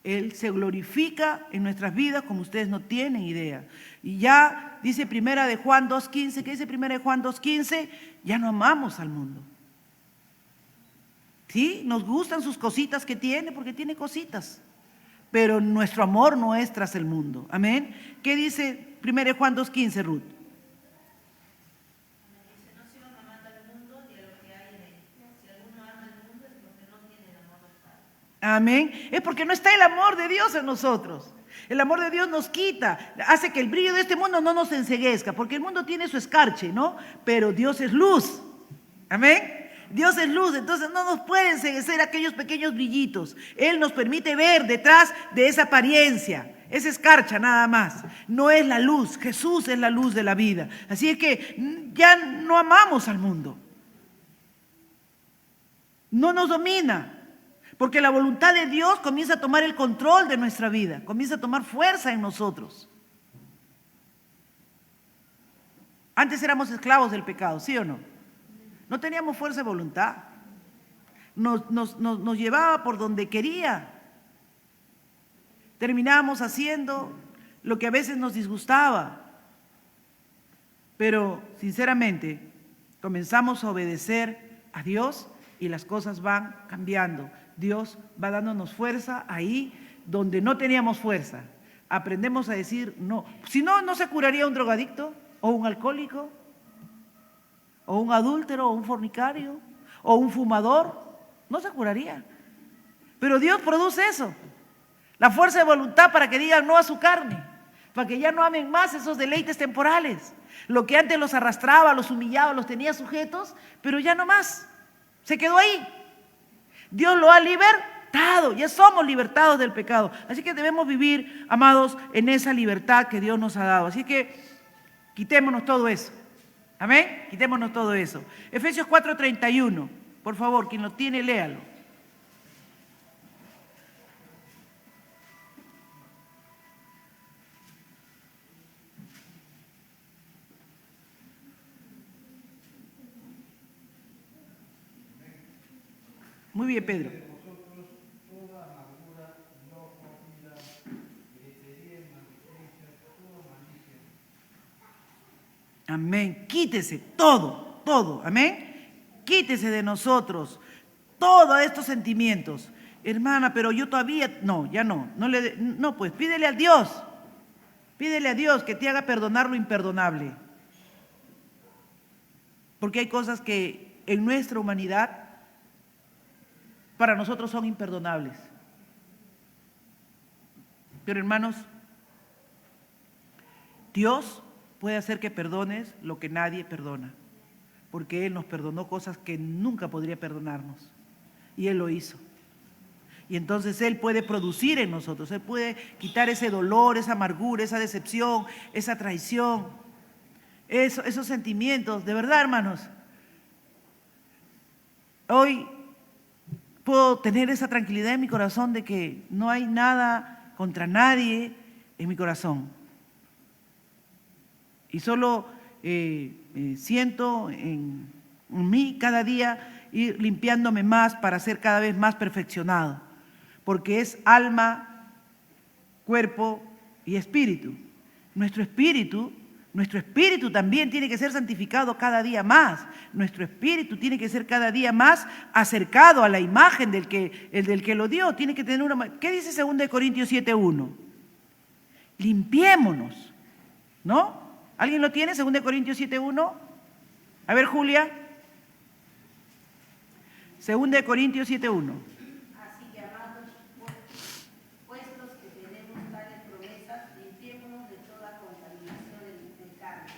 Él se glorifica en nuestras vidas como ustedes no tienen idea. Y ya dice Primera de Juan 2:15, ¿qué dice Primera de Juan 2:15? Ya no amamos al mundo. Sí, nos gustan sus cositas que tiene, porque tiene cositas, pero nuestro amor no es tras el mundo. Amén. ¿Qué dice 1 Juan 2:15, Ruth? Dice, no sigan amando al mundo ni a lo que hay en él. Si alguno ama al mundo es porque no tiene el amor del Padre. Amén. Es porque no está el amor de Dios en nosotros. El amor de Dios nos quita, hace que el brillo de este mundo no nos enceguezca, porque el mundo tiene su escarche, ¿no? Pero Dios es luz. Amén. Dios es luz, entonces no nos pueden enceguecer aquellos pequeños brillitos. Él nos permite ver detrás de esa apariencia. Es escarcha nada más, no es la luz. Jesús es la luz de la vida. Así es que ya no amamos al mundo. No nos domina. Porque la voluntad de Dios comienza a tomar el control de nuestra vida, comienza a tomar fuerza en nosotros. Antes éramos esclavos del pecado, ¿sí o no? No teníamos fuerza de voluntad. Nos llevaba por donde quería. Terminábamos haciendo lo que a veces nos disgustaba. Pero, sinceramente, comenzamos a obedecer a Dios y las cosas van cambiando. Dios va dándonos fuerza ahí donde no teníamos fuerza. Aprendemos a decir no. Si no, no se curaría un drogadicto o un alcohólico o un adúltero o un fornicario o un fumador. No se curaría. Pero Dios produce eso. La fuerza de voluntad para que digan no a su carne, para que ya no amen más esos deleites temporales. Lo que antes los arrastraba, los humillaba, los tenía sujetos, pero ya no más. Se quedó ahí. Dios lo ha libertado, ya somos libertados del pecado. Así que debemos vivir, amados, en esa libertad que Dios nos ha dado. Así que quitémonos todo eso. Amén, quitémonos todo eso. Efesios 4:31, por favor, quien lo tiene, léalo. Muy bien, Pedro. Amén. Quítese todo, amén. Quítese de nosotros todos estos sentimientos. Hermana, pero yo todavía, no, ya no. No, pues pídele a Dios. Pídele a Dios que te haga perdonar lo imperdonable. Porque hay cosas que en nuestra humanidad para nosotros son imperdonables. Pero hermanos, Dios puede hacer que perdones lo que nadie perdona, porque Él nos perdonó cosas que nunca podría perdonarnos, y Él lo hizo. Y entonces Él puede producir en nosotros, Él puede quitar ese dolor, esa amargura, esa decepción, esa traición, esos sentimientos. De verdad, hermanos, hoy puedo tener esa tranquilidad en mi corazón de que no hay nada contra nadie en mi corazón. Y solo siento en mí cada día ir limpiándome más para ser cada vez más perfeccionado. Porque es alma, cuerpo y espíritu. Nuestro espíritu también tiene que ser santificado cada día más. Nuestro espíritu tiene que ser cada día más acercado a la imagen del que lo dio. Tiene que tener una... ¿Qué dice 2 Corintios 7:1? Limpiémonos, ¿no? ¿Alguien lo tiene? 2 Corintios 7:1. A ver, Julia. 2 Corintios 7:1. Así que, amados, puestos que tenemos tales promesas, limpiémonos de toda contaminación de carne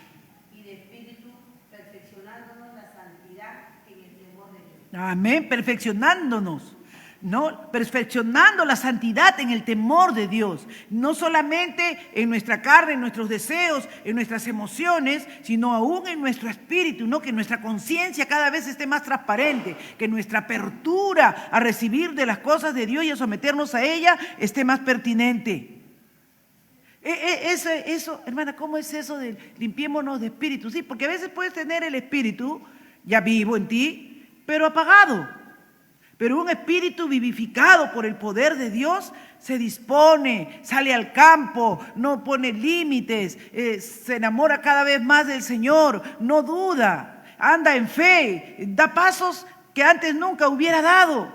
y de espíritu, perfeccionándonos la santidad en el temor de Dios. Amén, perfeccionándonos. ¿No? Perfeccionando la santidad en el temor de Dios, no solamente en nuestra carne, en nuestros deseos, en nuestras emociones, sino aún en nuestro espíritu, ¿no? Que nuestra conciencia cada vez esté más transparente, que nuestra apertura a recibir de las cosas de Dios y a someternos a ella esté más pertinente. Eso, hermana, ¿cómo es eso de limpiémonos de espíritu? Sí, porque a veces puedes tener el espíritu ya vivo en ti, pero apagado. Pero un espíritu vivificado por el poder de Dios se dispone, sale al campo, no pone límites, se enamora cada vez más del Señor, no duda, anda en fe, da pasos que antes nunca hubiera dado.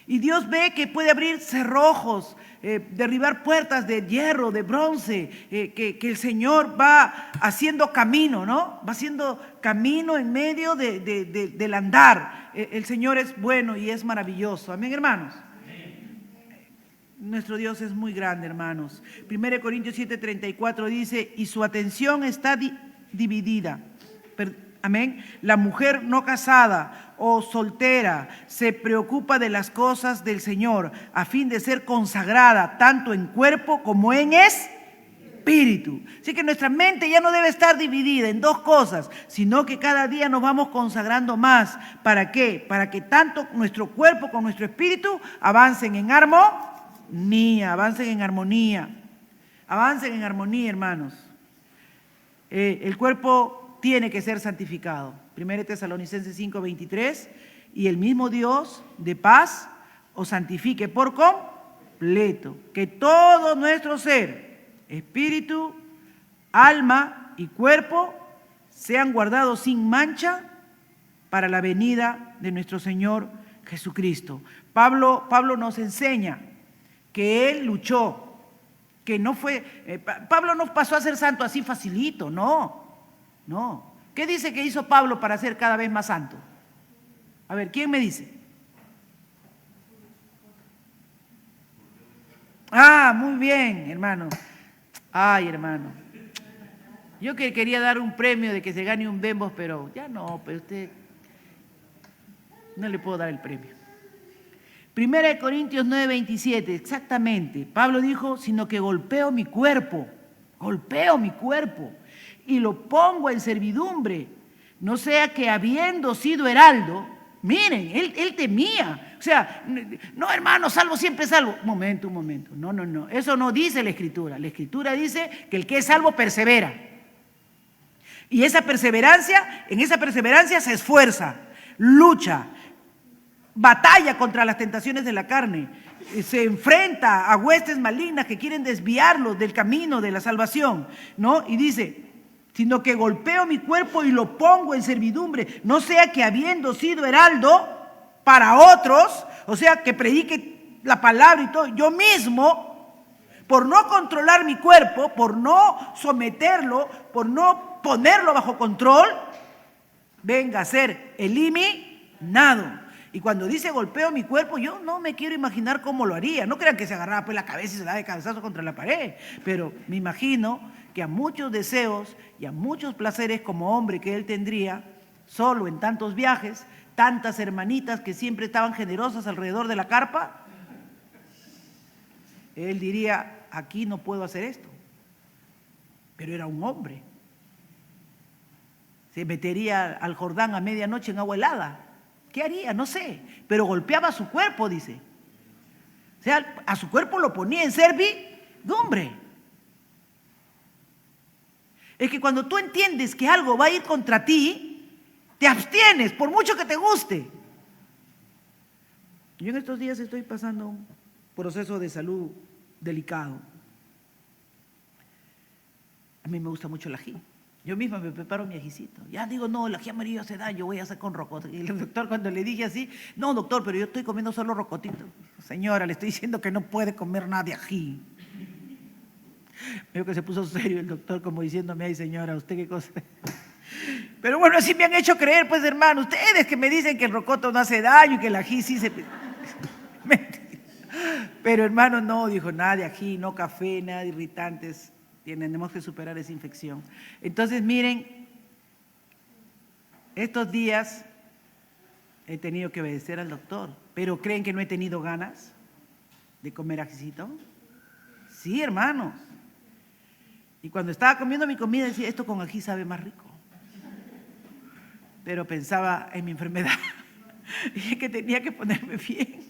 Y Dios ve que puede abrir cerrojos, derribar puertas de hierro, de bronce, que el Señor va haciendo camino, ¿no? Va haciendo camino en medio del andar. El Señor es bueno y es maravilloso. Amén, hermanos. Amén. Nuestro Dios es muy grande, hermanos. 1 Corintios 7:34 dice, y su atención está dividida. Amén. La mujer no casada o soltera se preocupa de las cosas del Señor a fin de ser consagrada tanto en cuerpo como en espíritu. Así que nuestra mente ya no debe estar dividida en dos cosas, sino que cada día nos vamos consagrando más. ¿Para qué? Para que tanto nuestro cuerpo como nuestro espíritu avancen en armonía, avancen en armonía. Avancen en armonía, hermanos. El cuerpo tiene que ser santificado. 1 Tesalonicenses 5:23, y el mismo Dios de paz os santifique por completo, que todo nuestro ser, espíritu, alma y cuerpo sean guardados sin mancha para la venida de nuestro Señor Jesucristo. Pablo nos enseña que él luchó, que no fue, Pablo no pasó a ser santo así facilito, no. ¿Qué dice que hizo Pablo para ser cada vez más santo? A ver, ¿quién me dice? Muy bien, hermano. Ay, hermano. Yo que quería dar un premio de que se gane un Bembos, pero ya no, pero usted no le puedo dar el premio. 1 Corintios 9:27, exactamente. Pablo dijo, sino que golpeo mi cuerpo y lo pongo en servidumbre, no sea que habiendo sido heraldo, miren, él temía, o sea, no hermano, salvo siempre salvo. Un momento, no, eso no dice la Escritura dice que el que es salvo persevera, y en esa perseverancia se esfuerza, lucha, batalla contra las tentaciones de la carne, se enfrenta a huestes malignas que quieren desviarlos del camino de la salvación, ¿no? Y dice, sino que golpeo mi cuerpo y lo pongo en servidumbre, no sea que habiendo sido heraldo para otros, o sea, que predique la palabra y todo, yo mismo, por no controlar mi cuerpo, por no someterlo, por no ponerlo bajo control, venga a ser eliminado. Y cuando dice golpeo mi cuerpo, yo no me quiero imaginar cómo lo haría. No crean que se agarraba pues la cabeza y se da de cabezazo contra la pared. Pero me imagino que a muchos deseos y a muchos placeres como hombre que él tendría, solo en tantos viajes, tantas hermanitas que siempre estaban generosas alrededor de la carpa, él diría, aquí no puedo hacer esto. Pero era un hombre. Se metería al Jordán a medianoche en agua helada. ¿Qué haría? No sé, pero golpeaba su cuerpo, dice. O sea, a su cuerpo lo ponía en servidumbre. Es que cuando tú entiendes que algo va a ir contra ti, te abstienes, por mucho que te guste. Yo en estos días estoy pasando un proceso de salud delicado. A mí me gusta mucho el ají. Yo misma me preparo mi ajicito. Ya digo, no, el ají amarillo hace daño, voy a hacer con rocoto. Y el doctor, cuando le dije así, no, doctor, pero yo estoy comiendo solo rocotito. Señora, le estoy diciendo que no puede comer nada de ají. Veo que se puso serio el doctor, como diciéndome, ay señora, ¿usted qué cosa? Pero bueno, así me han hecho creer, pues hermano, ustedes que me dicen que el rocoto no hace daño y que el ají sí se... Pero hermano, no, dijo, nada de ají, no café, nada de irritantes. Tenemos que superar esa infección. Entonces, miren, estos días he tenido que obedecer al doctor, pero ¿creen que no he tenido ganas de comer ajicito? Sí, hermanos. Y cuando estaba comiendo mi comida decía, esto con ají sabe más rico. Pero pensaba en mi enfermedad y que tenía que ponerme bien.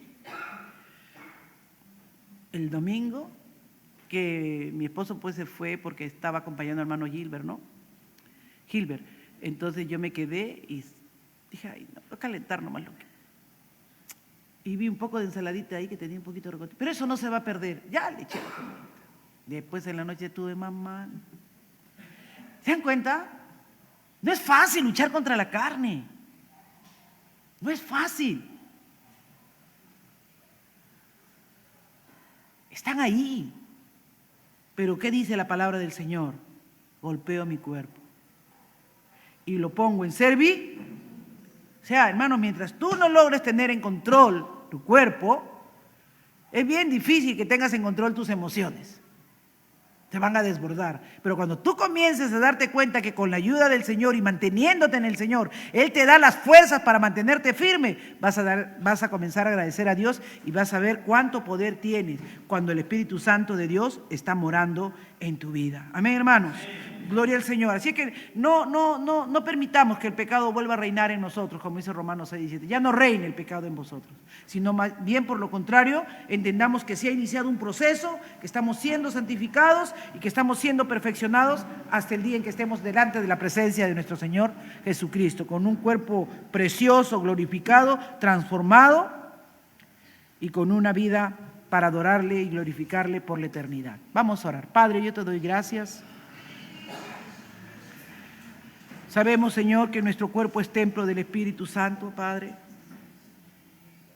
El domingo, que mi esposo pues se fue porque estaba acompañando al hermano Gilbert, ¿no? Gilbert. Entonces yo me quedé y dije, ay, no, voy a calentar nomás lo que... Y vi un poco de ensaladita ahí que tenía un poquito de rocoto. Pero eso no se va a perder. Ya le eché la comida. Después en la noche tuve mamá. ¿Se dan cuenta? No es fácil luchar contra la carne. No es fácil. Están ahí. Pero ¿qué dice la palabra del Señor? Golpeo mi cuerpo y lo pongo en servicio. O sea, hermano, mientras tú no logres tener en control tu cuerpo, Es bien difícil que tengas en control tus emociones. Te van a desbordar. Pero cuando tú comiences a darte cuenta que con la ayuda del Señor y manteniéndote en el Señor, Él te da las fuerzas para mantenerte firme, vas a comenzar a agradecer a Dios y vas a ver cuánto poder tienes cuando el Espíritu Santo de Dios está morando en tu vida. Amén, hermanos. Gloria al Señor. Así que no permitamos que el pecado vuelva a reinar en nosotros, como dice Romanos 6:17. Ya no reine el pecado en vosotros, sino más bien por lo contrario, entendamos que se ha iniciado un proceso, que estamos siendo santificados y que estamos siendo perfeccionados hasta el día en que estemos delante de la presencia de nuestro Señor Jesucristo, con un cuerpo precioso, glorificado, transformado y con una vida para adorarle y glorificarle por la eternidad. Vamos a orar. Padre, yo te doy gracias. Sabemos, Señor, que nuestro cuerpo es templo del Espíritu Santo, Padre,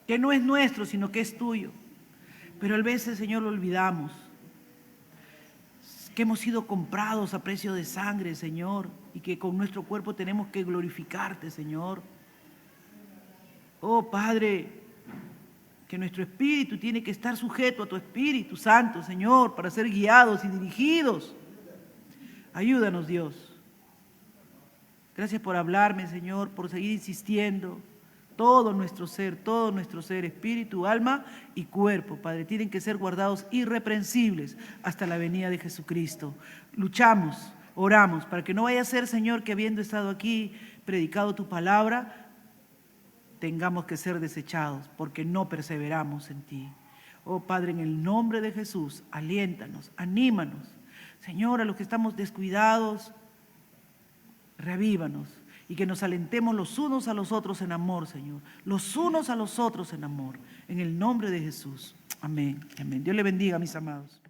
que no es nuestro, sino que es tuyo. Pero a veces, Señor, lo olvidamos, que hemos sido comprados a precio de sangre, Señor, y que con nuestro cuerpo tenemos que glorificarte, Señor. Oh, Padre, que nuestro espíritu tiene que estar sujeto a tu Espíritu Santo, Señor, para ser guiados y dirigidos. Ayúdanos, Dios. Gracias por hablarme, Señor, por seguir insistiendo. Todo nuestro ser, espíritu, alma y cuerpo, Padre, tienen que ser guardados irreprensibles hasta la venida de Jesucristo. Luchamos, oramos, para que no vaya a ser, Señor, que habiendo estado aquí, predicado tu palabra, tengamos que ser desechados, porque no perseveramos en ti. Oh, Padre, en el nombre de Jesús, aliéntanos, anímanos. Señor, a los que estamos descuidados, reavívanos y que nos alentemos los unos a los otros en amor, Señor. Los unos a los otros en amor. En el nombre de Jesús. Amén. Amén. Dios le bendiga, mis amados.